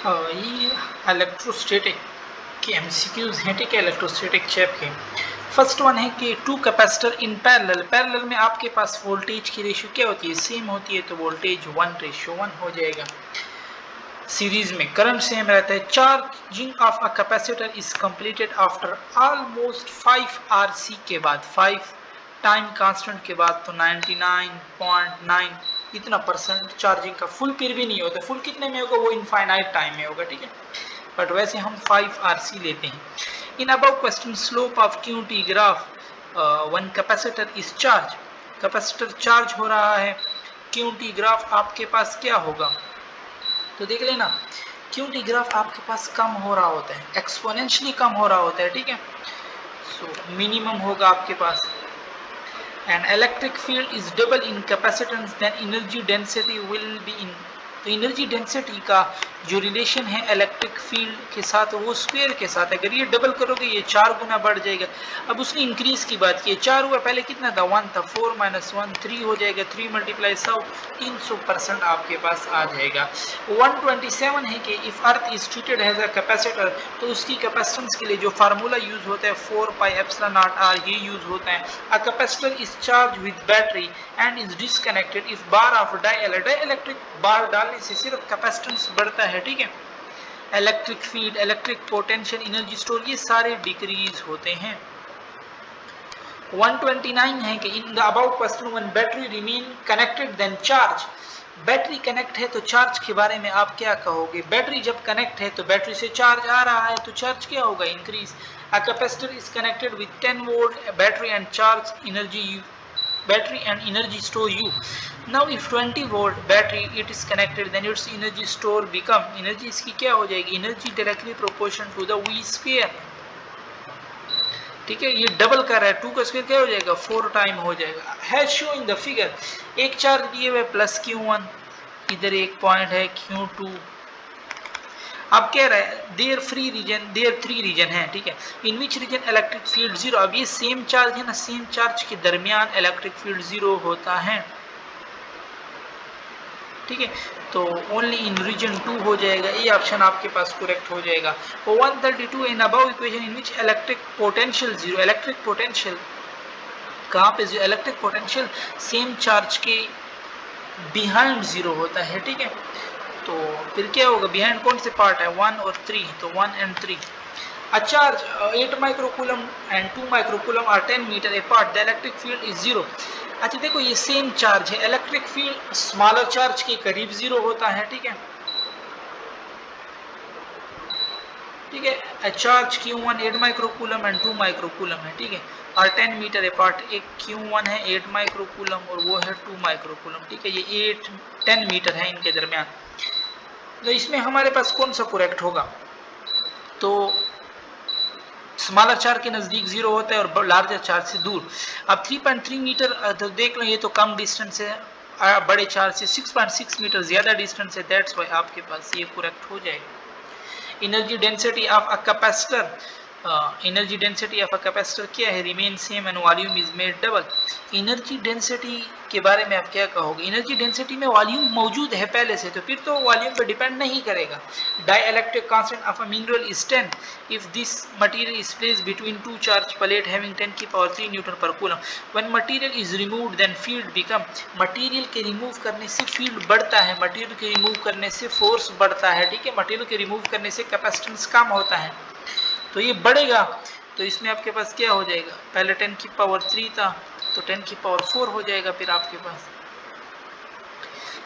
ये इलेक्ट्रोस्टैटिक के एमसीक्यूज हैं, ठीक है, इलेक्ट्रोस्टैटिक चैप के। फर्स्ट वन है कि टू कैपेसिटर इन पैरेलल में आपके पास वोल्टेज की रेशियो क्या होती है, सेम होती है, तो वोल्टेज 1:1 हो जाएगा। सीरीज में करंट सेम रहता है। Charging of a capacitor is completed after almost 5 RC के बाद, 5 टाइम कांस्टेंट के बाद, तो 99.9 इतना परसेंट चार्जिंग का फुल फिर भी नहीं होता। फुल कितने में होगा, वो इनफाइनाइट टाइम में होगा, ठीक है, बट वैसे हम 5 RC लेते हैं। In above question slope of QT graph one capacitor is charge, capacitor charge हो रहा है, QT ग्राफ आपके पास क्या होगा, तो देख लेना QT ग्राफ आपके पास कम हो रहा होता है, एक्सपोनेंशियली कम हो रहा होता है, ठीक है। सो मिनिमम होगा आपके पास। And electric field is double in capacitance then energy density will be in, तो एनर्जी डेंसिटी का जो रिलेशन है इलेक्ट्रिक फील्ड के साथ वो स्क्वायर के साथ, अगर ये डबल करोगे ये 4 गुना बढ़ जाएगा। अब उसने इंक्रीज की बात की, 4 हुआ, पहले कितना था, 1 था, 4 - 1 3 हो जाएगा, 3 × 100 300% आपके पास आ जाएगा। 127 है कि if earth is treated as a capacitor, तो उसकी कैपेसिटेंस के लिए जो फार्मूला यूज होता है 4πε0r ये यूज होता है। A capacitor is charge with battery and is disconnected if bar of dielectric bar डालने से सिर्फ कैपेसिटेंस बढ़ता है, ठीक है। Electric field, electric potential, energy store, ये सारे डिक्रीज होते हैं। 129 है कि in the about question when battery remain connected then charge, battery connect है तो चार्ज के बारे में आप क्या कहोगे। बैटरी जब कनेक्ट है तो बैटरी से चार्ज आ रहा है तो चार्ज क्या होगा, increase. A capacitor is connected with 10 volt battery and charge energy battery and energy store U. Now if 20 volt battery it is connected then its energy store become, energy इसकी क्या हो जाएगी, energy directly proportional to the V square, ठीक है। ये double कर रहा है, 2 का स्क्वायर क्या हो जाएगा, 4 टाइम हो जाएगा। है शो इन द फिगर, एक चार्ज दिए हुए प्लस Q1, इधर एक पॉइंट है Q2। अब कह रहा है there free region, there 3 region है, ठीक है, in which region electric field 0। अब ये सेम चार्ज है ना, सेम चार्ज के दरमियान इलेक्ट्रिक फील्ड 0 होता है, ठीक है, तो ओनली इन रीजन 2 हो जाएगा, ये ऑप्शन आपके पास करेक्ट हो जाएगा। 132 in above equation in which electric potential 0, electric potential कहाँ पे, इलेक्ट्रिक पोटेंशियल सेम चार्ज के बिहाइंड 0 होता है, ठीक है। तो फिर क्या होगा, बिहाइंड कौन से पार्ट है, 1 और 3, तो 1 and 3। A charge 8 microcoulomb and 2 microcoulomb are 10 meter apart. The electric field is 0. अच्छा देखो ये सेम चार्ज है, इलेक्ट्रिक फील्ड स्मॉलर चार्ज के करीब 0 होता है, ठीक है, ठीक है। A charge Q1 8 microcoulomb and 2 microcoulomb है, ठीक है, और 10 मीटर अपार्ट, एक Q1 है 8 माइक्रोकूलम और वो है 2 माइक्रोकूलम, ठीक है, ये 10 मीटर है इनके दरमियान। तो इसमें हमारे पास कौन सा करेक्ट होगा, तो स्मॉलर चार्ज के नजदीक 0 होता है और लार्जर चार्ज से दूर। अब 3.3 मीटर तो देख लो ये तो कम डिस्टेंस है, बड़े चार्ज से 6.6 मीटर ज्यादा डिस्टेंस है, दैट्स व्हाई आपके पास ये करेक्ट हो जाएगा। Energy density of a capacitor, energy density of a capacitor क्या है, remain same and volume is made double. Energy density के बारे में आप क्या कहोगे, एनर्जी डेंसिटी में वॉल्यूम मौजूद है पहले से, तो फिर तो वॉल्यूम पे डिपेंड नहीं करेगा। Dielectric constant of a mineral is 10 if this material is placed between two charge plate having 10 की power 3 newton per coulomb. When material is removed then field become, material के रिमूव करने से field बढ़ता है, material के remove करने से force बढ़ता है, ठीक है, मटेरियल के रिमूव करने से कैपेसिटेंस कम होता है, तो ये बढ़ेगा। तो इसमें आपके पास क्या हो जाएगा, पहले 10 की पावर 3 था तो 10 की पावर 4 हो जाएगा। फिर आपके पास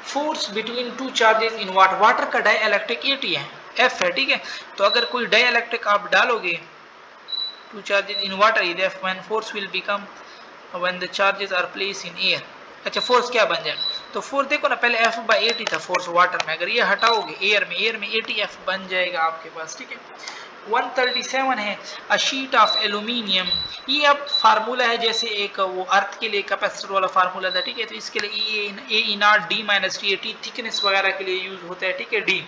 force between two charges in water, water का डाइइलेक्ट्रिक AT है, F है, ठीक है, तो अगर कोई डाइइलेक्ट्रिक आप डालोगे two charges in water is F, when force will become when the charges are place in air. अच्छा फोर्स क्या बन जाएगा, तो फोर्स देखो ना, पहले F/AT था फोर्स वाटर में, अगर ये हटाओगे एयर में ATF बन जाएगा आपके पास, ठीक है। 137 है अ शीट ऑफ एल्यूमिनियम, ये अब फार्मूला है जैसे एक वो अर्थ के लिए कैपेसिटर वाला फार्मूला था, ठीक है, तो इसके लिए A D-T थिकनेस वगैरह के लिए यूज होता है, ठीक है, D।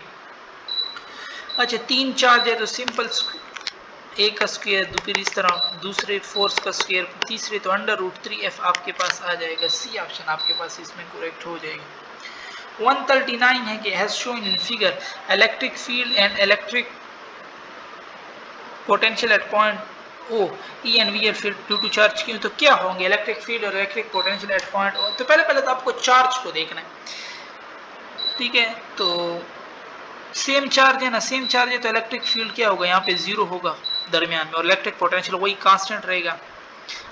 अच्छा 3 चार्ज है तो सिंपल एक का स्क्वायर, फिर इस तरह दूसरे फोर्स का स्क्वायर, तीसरे तो √3F आपके पास आ जाएगा। सी ऑप्शन आपके पास इसमें करेक्ट हो जाएगा। 139 है कि has shown in figure electric field and electric potential at point O E and V are field due to charge क्यों, तो क्या होंगे इलेक्ट्रिक फील्ड और electric potential at point O. तो पहले तो आपको चार्ज को देखना है, ठीक है। तो सेम चार्ज है ना, सेम चार्ज है तो इलेक्ट्रिक फील्ड क्या होगा, यहाँ पे 0 होगा दरमियान में, और इलेक्ट्रिक पोटेंशियल वही कांस्टेंट रहेगा।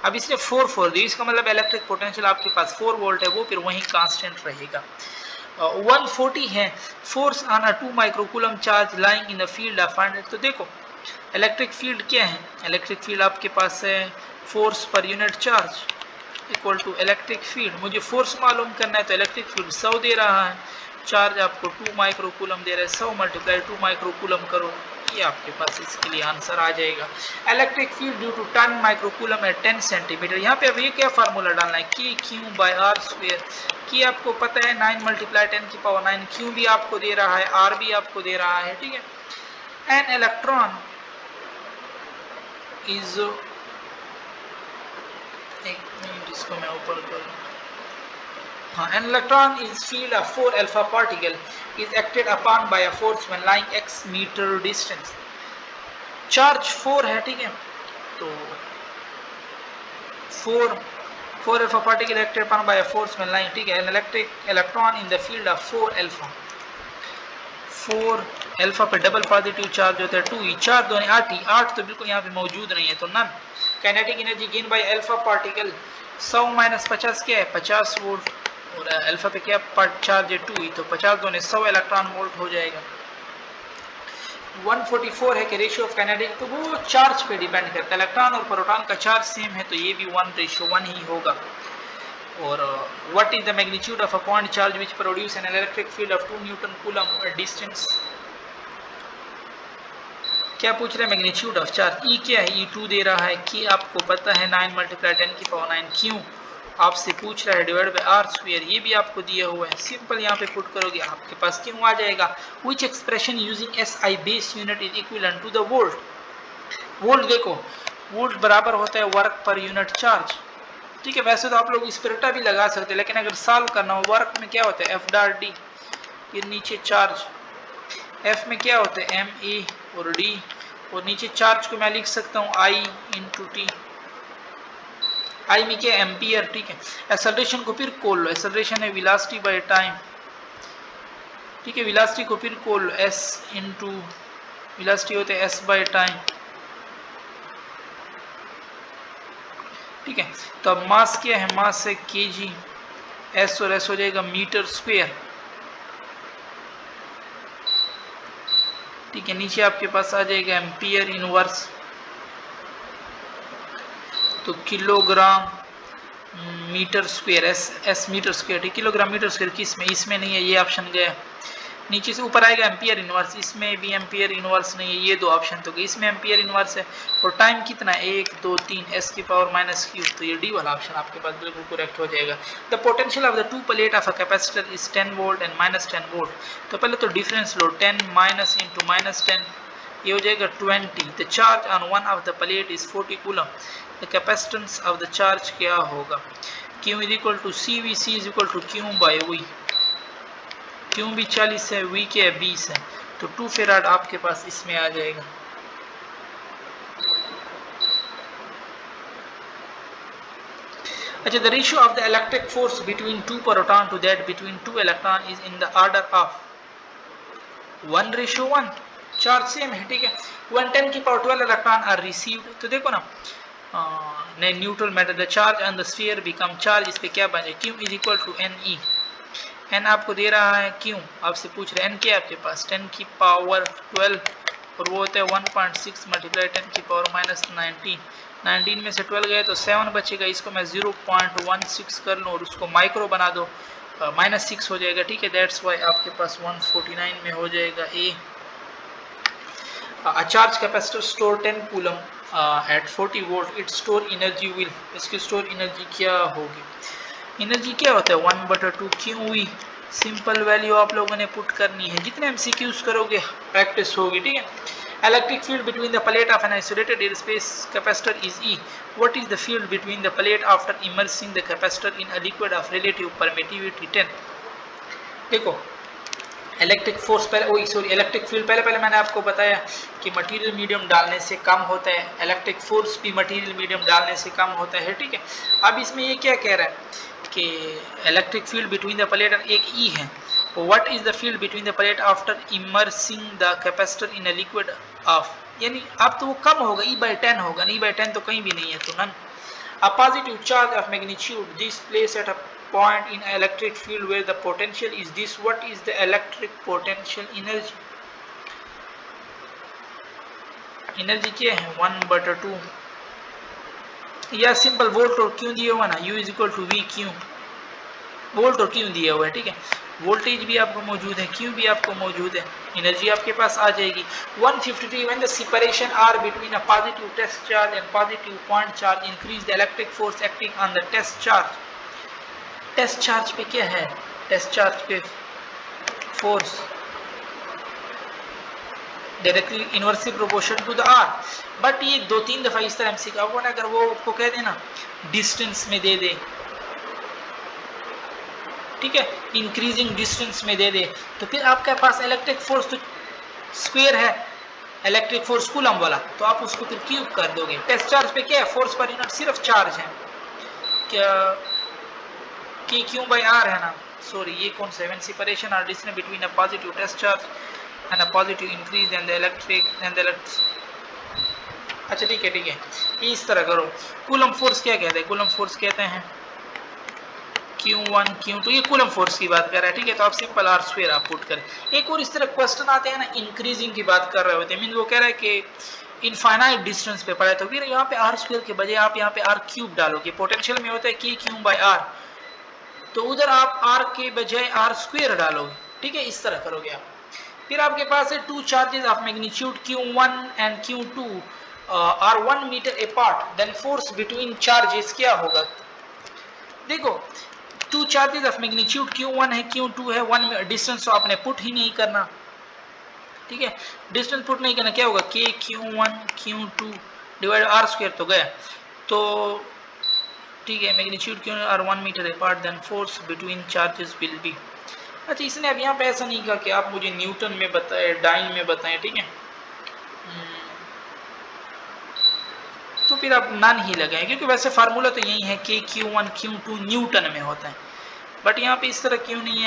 अब इसने 4 दी, इसका मतलब इलेक्ट्रिक पोटेंशियल आपके पास 4 वोल्ट है, वो फिर वही कांस्टेंट रहेगा। 140 है force on a 2 microcoulomb charge lying in the field of 100। तो देखो इलेक्ट्रिक फील्ड क्या है, इलेक्ट्रिक फील्ड आपके पास है force per unit charge equal to electric field. मुझे फोर्स मालूम करना है तो इलेक्ट्रिक फील्ड 100 दे रहा है, चार्ज आपको 2 माइक्रोकूलम दे रहा है, 100 मल्टीप्लाई 2 माइक्रोकूलम करो, ये आपके पास इसके लिए आंसर आ जाएगा। Electric field due to 10 microcoulomb at 10 centimetre. यहाँ पे अब ये क्या फार्मूला डालना है, के क्यू बाय आर स्क्वायर। की आपको पता है 9 मल्टीप्लाई 10 की पावर 9, क्यू भी आपको दे रहा है, आर भी आपको दे रहा है, ठीक है। एन इलेक्ट्रॉन इज, एक मिनट इसको मैं ऊपर करूँ, हाँ, an electron is field of 4 alpha particle is acted upon by a force when lying x meter distance। Charge 4 है, ठीक है, तो 4 alpha particle acted upon by a force when lying, ठीक है। an electric electron in the field of 4 alpha पे double positive charge होता है 2e, 4 दूनी 8 तो बिल्कुल यहाँ पे मौजूद नहीं है, तो none. Kinetic energy gain by alpha particle 100 minus 50 क्या है 50 वोल्ट, और अल्फा पे क्या चार्ज है 2e, तो 50 दूनी 100 इलेक्ट्रॉन वोल्ट हो जाएगा। 144 है कि रेशियो ऑफ काइनेटिक, तो वो चार्ज पे डिपेंड करता है, इलेक्ट्रॉन और प्रोटॉन का चार्ज सेम है तो ये भी 1:1 ही होगा। और what is the magnitude of a point charge which produce an electric field of 2 Newton coulomb distance. क्या पूछ रहे हैं, मैग्नीट्यूड ऑफ चार्ज। ई क्या है, E2 दे रहा है, की आपको पता है 9 मल्टीप्लाई 10 की पावर 9, क्यों आपसे पूछ रहा है डिवाइड बाय आर स्क्वायर, ये भी आपको दिया हुआ है, सिंपल यहाँ पे पुट करोगे आपके पास क्यों आ जाएगा। Which expression using SI base unit is equivalent to the volt. Volt देखो, वोल्ट बराबर होता है वर्क पर यूनिट चार्ज, ठीक है। वैसे तो आप लोग इस पर रटा भी लगा सकते हैं, लेकिन अगर सॉल्व करना हो, वर्क में क्या होता है F.D, फिर नीचे चार्ज, F में क्या होता है MA और D, और नीचे चार्ज को मैं लिख सकता हूँ I इंटू टी, आई में क्या एम्पियर, ठीक है। एक्सेलरेशन को फिर खोल लो, एक्सेलरेशन है वेलोसिटी बाय टाइम, ठीक है, वेलोसिटी को फिर खोल लो, S इंटू वेलोसिटी होते है S बाय टाइम, ठीक है। तो अब मास क्या है, मास है kg, S और S हो जाएगा मीटर स्क्वायर, ठीक है। नीचे आपके पास आ जाएगा एम्पियर इनवर्स, तो kilogram metre square, S metre square, ठीक, किलोग्राम मीटर स्क्वायर किस में, इसमें नहीं है, ये ऑप्शन गया। नीचे से ऊपर आएगा एम्पियर इनवर्स, इसमें भी एम्पियर इनवर्स नहीं है, ये दो ऑप्शन तो गए, इसमें एम्पियर इनवर्स है, और टाइम कितना है 1 2 3 s की पावर माइनस क्यू, तो ये डी वाला ऑप्शन आपके पास बिल्कुल करेक्ट हो जाएगा। The potential of the 2 plate of a capacitor is 10 volt and minus 10 volt. तो पहले तो डिफरेंस लो, 10 माइनस इंटू माइनस 10, ये हो जाएगा 20। The charge on one of the plate is 40 coulomb. The capacitance of the charge क्या होगा, Q is equal to C V, C is equal to Q by V, Q भी 40 है, we के 20 है, तो 2 फेराड आपके पास इसमें आ जाएगा। अच्छा, the ratio of the electric force between 2 proton to that between 2 electron is in the order of 1:1। Charge same है, ठीक है। 110 की पावर 12 इलेक्ट्रॉन आर रिसीव्ड, तो देखो ना neutral matter, the charge on the sphere become charge, इस पे क्या बने, Q is equal to N E, N आपको दे रहा है, क्यों आपसे पूछ रहे हैं, एन क्या आपके पास 10 की पावर 12, और वो होता है 1.6 मल्टीप्लाई 10 की पावर माइनस 19, 19 में से 12 गए तो 7 बचेगा, इसको मैं 0.16 कर लूँ और उसको माइक्रो बना दो, -6 हो जाएगा, ठीक है। दैट्स वाई आपके पास 149 में हो जाएगा ए। A charge capacitor store 10 coulomb at 40 volt, its store energy will, इसकी store energy क्या होगी, एनर्जी क्या होता है 1/2 QE, सिंपल वैल्यू आप लोगों ने पुट करनी है, जितने MCQs करोगे प्रैक्टिस होगी, ठीक है। Electric field between the plate of an isolated air space capacitor is E। What is the field between the plate after immersing the capacitor in a liquid of relative permittivity 10। देखो electric force electric field पहले मैंने आपको बताया कि material medium डालने से कम होता है, इलेक्ट्रिक फोर्स भी मटेरियल मीडियम डालने से कम होता है, ठीक है। अब इसमें ये क्या कह रहा है कि electric field between the plate एक ई है, what is the field between the plate after immersing the capacitor in a liquid of, यानी अब तो वो कम होगा, E/10 होगा, E/10 तो कहीं भी नहीं है, तो none. A positive charge of magnitude this place at a point in electric field where the potential is this, what is the electric potential energy? Energy क्या है 1/2 या सिंपल वोल्ट और क्यू दिया हुआ ना, U = V क्यू, वोल्ट और Q दिया हुआ है, ठीक है। वोल्टेज भी आपको मौजूद है, क्यू भी आपको मौजूद है, एनर्जी आपके पास आ जाएगी 153। When the separation R between a positive test charge and positive point charge increase the electric force acting on the test charge. Test charge पे क्या है, टेस्ट चार्ज पे force directly inversely proportion to the R. But ये 2-3 दफा इस तरह MCQ आपको ना, अगर वो आपको कह देना डिस्टेंस में दे दे, ठीक है, इंक्रीजिंग डिस्टेंस में दे दे, तो फिर आपके पास इलेक्ट्रिक फोर्स तो स्क्वायर है, इलेक्ट्रिक फोर्स कूलम वाला, तो आप उसको फिर क्यूब कर दोगे। टेस्ट चार्ज पे क्या है, फोर्स पर यूनिट सिर्फ चार्ज है, क्या के क्यू बाई आर है ना, सॉरी ये कौन सा है, सेपरेशन और distance between a positive test charge and a positive increase and the electric अच्छा ठीक है, इस तरह करो। कूलम फोर्स क्या कहते हैं, कूलम फोर्स कहते हैं Q1 Q2, ये कूलम फोर्स की बात कर रहा है, ठीक है। तो आप सिंपल R² आप पुट करें। एक और इस तरह क्वेश्चन आते हैं ना, इंक्रीजिंग की बात कर रहे होते हैं, मीन वो कह रहा है कि इनफाइनाइट डिस्टेंस पे पड़ा है, तो फिर यहाँ पे R² के बजाय आप यहाँ पे R³ डालोगे। पोटेंशियल में होता है K/Q/R, तो उधर आप R के बजाय R² डालोगे, ठीक है, इस तरह करोगे आप। फिर आपके पास है two charges of magnitude Q1 and Q2 are 1 metre apart, then force between charges क्या होगा। देखो to charges of magnitude Q1 है Q2 है, 1 डिस्टेंस तो आपने पुट ही नहीं करना, ठीक है, डिस्टेंस पुट नहीं करना, क्या होगा K/Q1 Q2 डिवाइड R² तो गया, तो ठीक है, magnitude Q are 1 metre apart, then force between charges will be. अच्छा इसने अब यहाँ पे ऐसा नहीं कहा कि आप मुझे न्यूटन में बताएं, डाइन में बताएं, ठीक है, तो फिर आप नन ही लगाएं, क्योंकि वैसे फार्मूला तो यही है K/Q1 Q2 न्यूटन में होता है, बट यहाँ पे इस तरह क्यों नहीं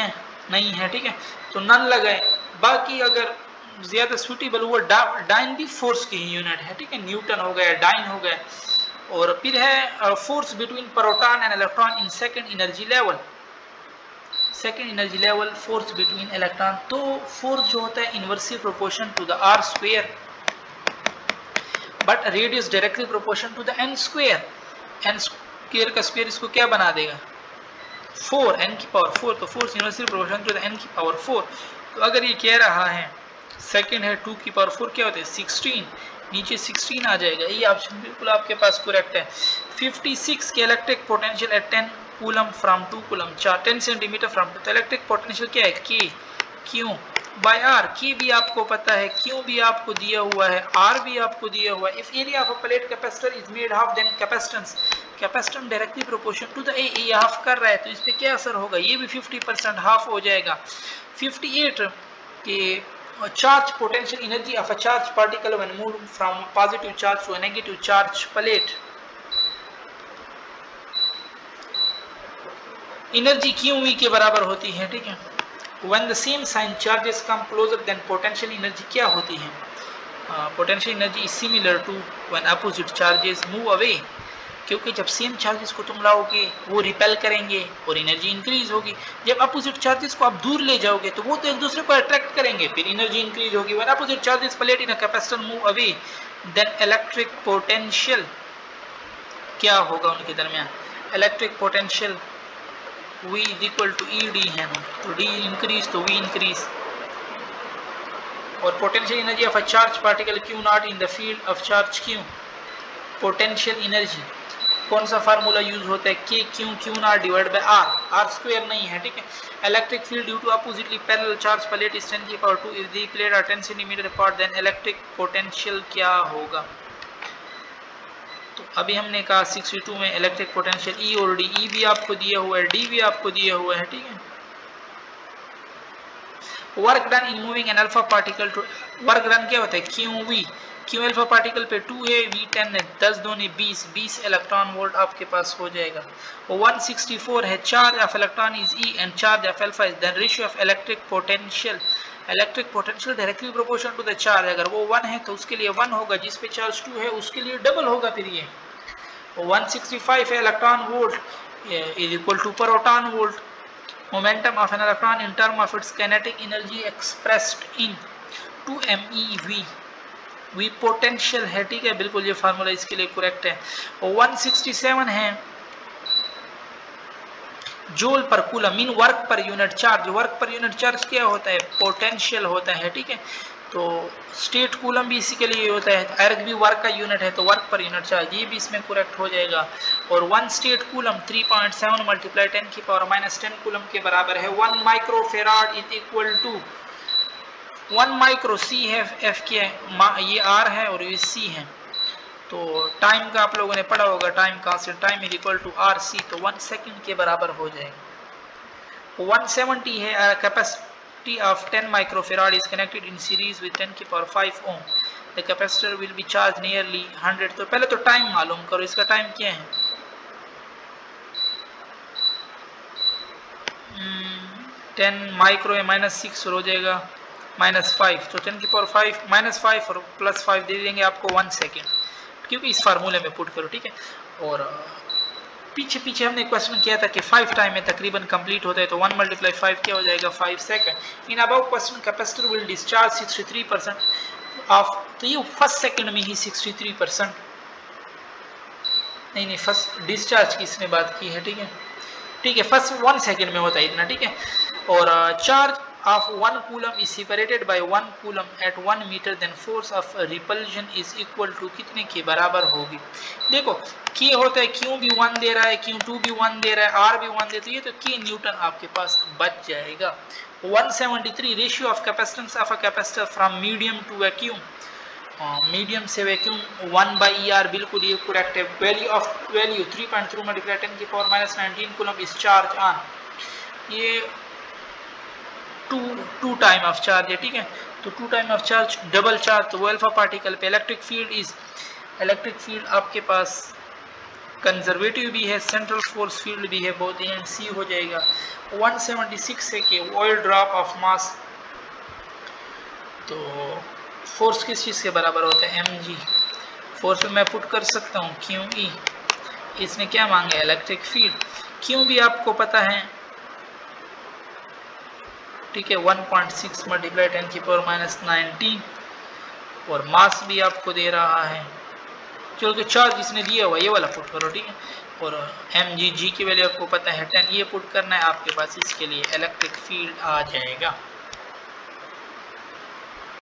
है, ठीक है, तो नन लगाए। बाकी अगर ज्यादा सूटेबल हुआ डाइन भी फोर्स की ही यूनिट है, ठीक है, न्यूटन हो गया, डाइन हो गया। और फिर है force between proton and electron in second energy level, second energy level force between electron, तो फोर्स जो होता है inversely proportion to the R², but radius directly proportion to the n², n² का स्क्वायर इसको क्या बना देगा 4, n⁴, तो force inversely proportion to the n⁴। तो अगर ये कह रहा है सेकंड है 2⁴ क्या होता है 16, नीचे 16 आ जाएगा, ये ऑप्शन बिल्कुल आपके पास करेक्ट है। 56 के electric potential eight 10 coulomb from 2 coulomb, 10 centimetre from, तो इलेक्ट्रिक पोटेंशियल क्या है K/Q बाय R। की भी आपको पता है, Q भी आपको दिया हुआ है, R भी आपको दिया हुआ है। If area of a plate capacitor is made half, then capacitance directly proportion to the A, ये हाफ कर रहा है, तो इस पे क्या असर होगा, ये भी 50% हाफ हो जाएगा। 58 के charge potential energy of a charged particle when moved from positive charge to a negative charge plate, energy QV के बराबर होती है, ठीक है। when the same sign charges come closer then potential energy क्या होती है, potential energy is similar to when opposite charges move away, क्योंकि जब सेम चार्जेस को तुम लाओगे वो रिपेल करेंगे और एनर्जी इंक्रीज होगी, जब अपोजिट चार्जेस को आप दूर ले जाओगे तो वो तो एक दूसरे को अट्रैक्ट करेंगे, फिर एनर्जी इंक्रीज होगी। When opposite charges plate in a capacitor move away then electric potential क्या होगा उनके दरमियान, इलेक्ट्रिक पोटेंशियल V = ED है ना, तो D इंक्रीज तो V इंक्रीज। और potential energy of a charge particle Q0 in the field of charge Q, potential energy कौन सा फार्मूला यूज होता है K/Q/R divide by R, R² नहीं है, ठीक है। Electric field due to oppositely parallel charge plate is 10⁻², if the plate are 10 centimetre apart then electric potential क्या होगा। तो अभी हमने कहा 62 में इलेक्ट्रिक पोटेंशियल E और D, E भी आपको दिया हुआ है, D भी आपको दिया हुआ है, ठीक है। Work done in moving an alpha particle to, work done क्या होता है Q V, Q alpha particle पे 2 है, वी 10 है, 10 दूनी 20, 20 इलेक्ट्रॉन वोल्ट आपके पास हो जाएगा। 164 है, charge of electron is E and charge of alpha is the ratio of electric potential, electric potential directly proportional to the charge, अगर वो 1 है तो उसके लिए 1 होगा, जिस पे चार्ज 2 है उसके लिए डबल होगा फिर ये। 165 है, electron volt is equal to proton volt, momentum of an electron in term of its kinetic energy expressed in 2 MeV, V potential है, ठीक है, बिल्कुल ये फार्मूला इसके लिए करेक्ट है। 167 है, जूल पर कूलम मीन वर्क पर यूनिट चार्ज, वर्क पर यूनिट चार्ज क्या होता है पोटेंशियल होता है, ठीक है, तो स्टेट कूलम भी इसी के लिए होता है, अर्ग भी वर्क का यूनिट है तो वर्क पर यूनिट चार्ज, ये भी इसमें करेक्ट हो जाएगा। और 1 स्टेट कूलम 3.7 मल्टीप्लाई 10 की पावर -10 कूलम के बराबर है। 1 microfarad is equal to 1 micro, C है एफ के, ये आर है और ये सी है, तो टाइम का आप लोगों ने पढ़ा होगा, time constant, time is equal to R C, तो 1 सेकंड के बराबर हो जाएगा। 170 है, capacity of 10 microfarad is connected in series with 10 की power 5 ohm, the capacitor will be charge nearly 100। तो पहले तो टाइम मालूम करो, इसका टाइम क्या है, 10 माइक्रो है -6 हो जाएगा -5, तो 10 की पावर 5 -5 और +5 दे देंगे आपको 1 सेकेंड, क्योंकि इस फार्मूले में पुट करो, ठीक है। और पीछे हमने क्वेश्चन किया था कि 5 टाइम में तकरीबन कंप्लीट होता है, तो 1 × 5 क्या हो जाएगा 5 second. In above question capacitor will discharge 63% of, तो ये फर्स्ट सेकंड में ही 63%, नहीं फर्स्ट डिस्चार्ज की इसने बात की है, ठीक है, फर्स्ट 1 सेकंड में होता है इतना, ठीक है। और charge of 1 coulomb is separated by 1 coulomb at 1 meter, then force of repulsion is equal to कितने के बराबर होगी। देखो K होता है, Q भी 1 दे रहा है, Q2 भी 1 दे रहा है, R भी 1 देती है, तो K न्यूटन आपके पास बच जाएगा। 173 ratio of capacitance of a capacitor from medium to vacuum, medium से वैक्यूम 1/ER, बिल्कुल ये करेक्ट है। वैल्यू 3.3 मल्टीप्लाई 10 की power -19 coulomb is charge on, ये टू टाइम ऑफ चार्ज है, ठीक है, तो 2 time of charge double charge, तो वो अल्फा पार्टिकल पे इलेक्ट्रिक फील्ड आपके पास कंजर्वेटिव भी है, सेंट्रल फोर्स फील्ड भी है, बहुत एंड सी हो जाएगा। 176 है कि ऑयल ड्रॉप ऑफ मास, तो फोर्स किस चीज़ के बराबर होता है mg, फोर्स में मैं पुट कर सकता हूँ QE, इसने क्या मांगा है इलेक्ट्रिक फील्ड, क्यों भी आपको पता है, ठीक है, 1.6 मल्टीप्लाई 10 की पावर -19, और मास भी आपको दे रहा है, चलो कि चार्ज इसने दिया हुआ ये वाला पुट करो, ठीक है, और mg की वैल्यू आपको पता है 10, ये पुट करना है आपके पास, इसके लिए इलेक्ट्रिक फील्ड आ जाएगा।